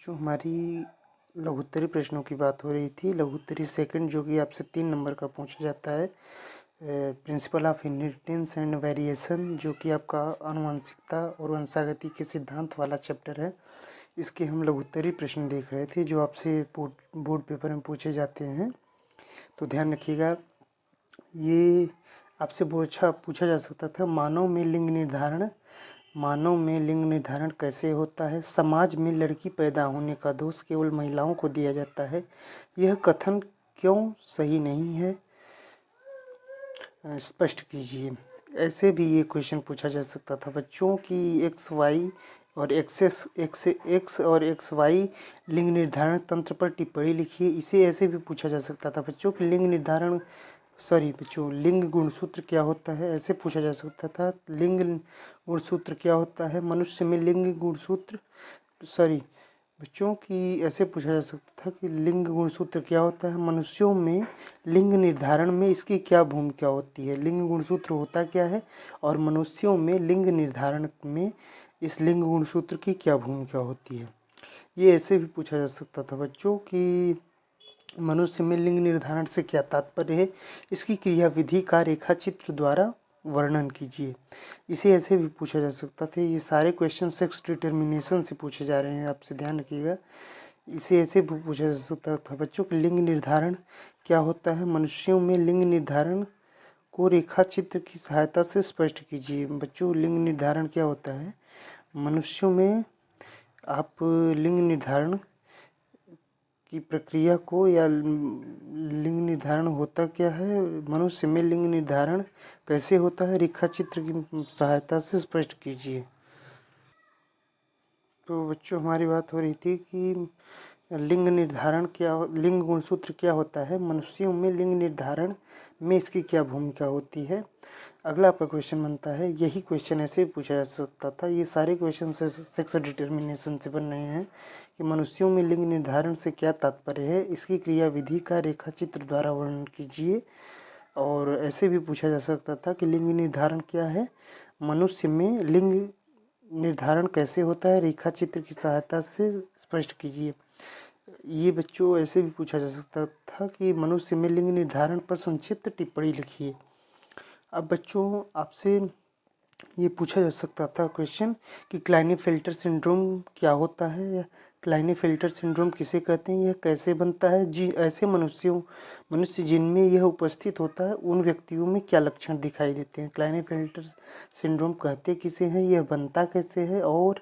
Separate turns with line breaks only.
जो हमारी लघुत्तरी प्रश्नों की बात हो रही थी, लघुत्तरी सेकंड जो कि आपसे 3 नंबर का पूछा जाता है, principle of inheritance and variation, जो कि आपका आनुवंशिकता और वंशागति के सिद्धांत वाला चैप्टर है। इसके हम लघुत्तरी प्रश्न देख रहे थे जो आपसे बोर्ड पेपर में पूछे जाते हैं। तो ध्यान रखिएगा, ये आपसे पूछा जा सकता था, मानव में लिंग निर्धारण कैसे होता है? समाज में लड़की पैदा होने का दोष केवल महिलाओं को दिया जाता है, यह कथन क्यों सही नहीं है? स्पष्ट कीजिए। ऐसे भी ये क्वेश्चन पूछा जा सकता था बच्चों की एक्स और एक्स वाई लिंग निर्धारण तंत्र पर टिप्पणी लिखिए। इसे ऐसे भी पूछा जा सकता था बच्चों कि लिंग गुणसूत्र क्या होता है? ऐसे पूछा जा सकता था, लिंग गुणसूत्र क्या होता है? मनुष्य में लिंग गुणसूत्र बच्चों की ऐसे पूछा जा सकता था कि लिंग गुणसूत्र क्या होता है? मनुष्यों में लिंग निर्धारण में इसकी क्या भूमिका होती है? लिंग गुणसूत्र होता क्या है और मनुष्यों में लिंग निर्धारण में इस लिंग गुणसूत्र की क्या भूमिका होती है? ये ऐसे भी पूछा जा सकता था बच्चों कि मनुष्य में लिंग निर्धारण से क्या तात्पर्य है? इसकी क्रियाविधि का रेखा चित्र द्वारा वर्णन कीजिए। इसे ऐसे भी पूछा जा सकता था। ये सारे क्वेश्चन सेक्स डिटर्मिनेशन से पूछे जा रहे हैं, आपसे ध्यान रखिएगा। इसे ऐसे भी पूछा जा सकता था बच्चों कि लिंग निर्धारण क्या होता है? मनुष्यों में लिंग निर्धारण को रेखा चित्र की सहायता से स्पष्ट कीजिए। बच्चों, लिंग निर्धारण क्या होता है? मनुष्यों में आप लिंग निर्धारण की प्रक्रिया को या लिंग निर्धारण होता क्या है? मनुष्य में लिंग निर्धारण कैसे होता है? रेखा चित्र की सहायता से स्पष्ट कीजिए। तो बच्चों, हमारी बात हो रही थी कि लिंग गुणसूत्र क्या होता है? मनुष्यों में लिंग निर्धारण में इसकी क्या भूमिका होती है? अगला आपका क्वेश्चन बनता है, यही क्वेश्चन ऐसे पूछा जा सकता था। ये सारे क्वेश्चन सेक्स डिटर्मिनेशन से बन रहे हैं कि मनुष्यों में लिंग निर्धारण से क्या तात्पर्य है, इसकी क्रियाविधि का रेखा चित्र द्वारा वर्णन कीजिए। और ऐसे भी पूछा जा सकता था कि लिंग निर्धारण क्या है? मनुष्य में लिंग निर्धारण कैसे होता है? रेखा चित्र की सहायता से स्पष्ट कीजिए। ये बच्चों ऐसे भी पूछा जा सकता था कि मनुष्य में लिंग निर्धारण पर संक्षिप्त टिप्पणी लिखिए। अब बच्चों, आपसे ये पूछा जा सकता था क्वेश्चन कि क्लाइनेफेल्टर सिंड्रोम क्या होता है, या क्लाइनेफेल्टर सिंड्रोम किसे कहते हैं, यह कैसे बनता है? जी, ऐसे मनुष्य जिनमें यह उपस्थित होता है उन व्यक्तियों में क्या लक्षण दिखाई देते हैं? क्लाइनेफेल्टर सिंड्रोम कहते किसे हैं, यह बनता कैसे है और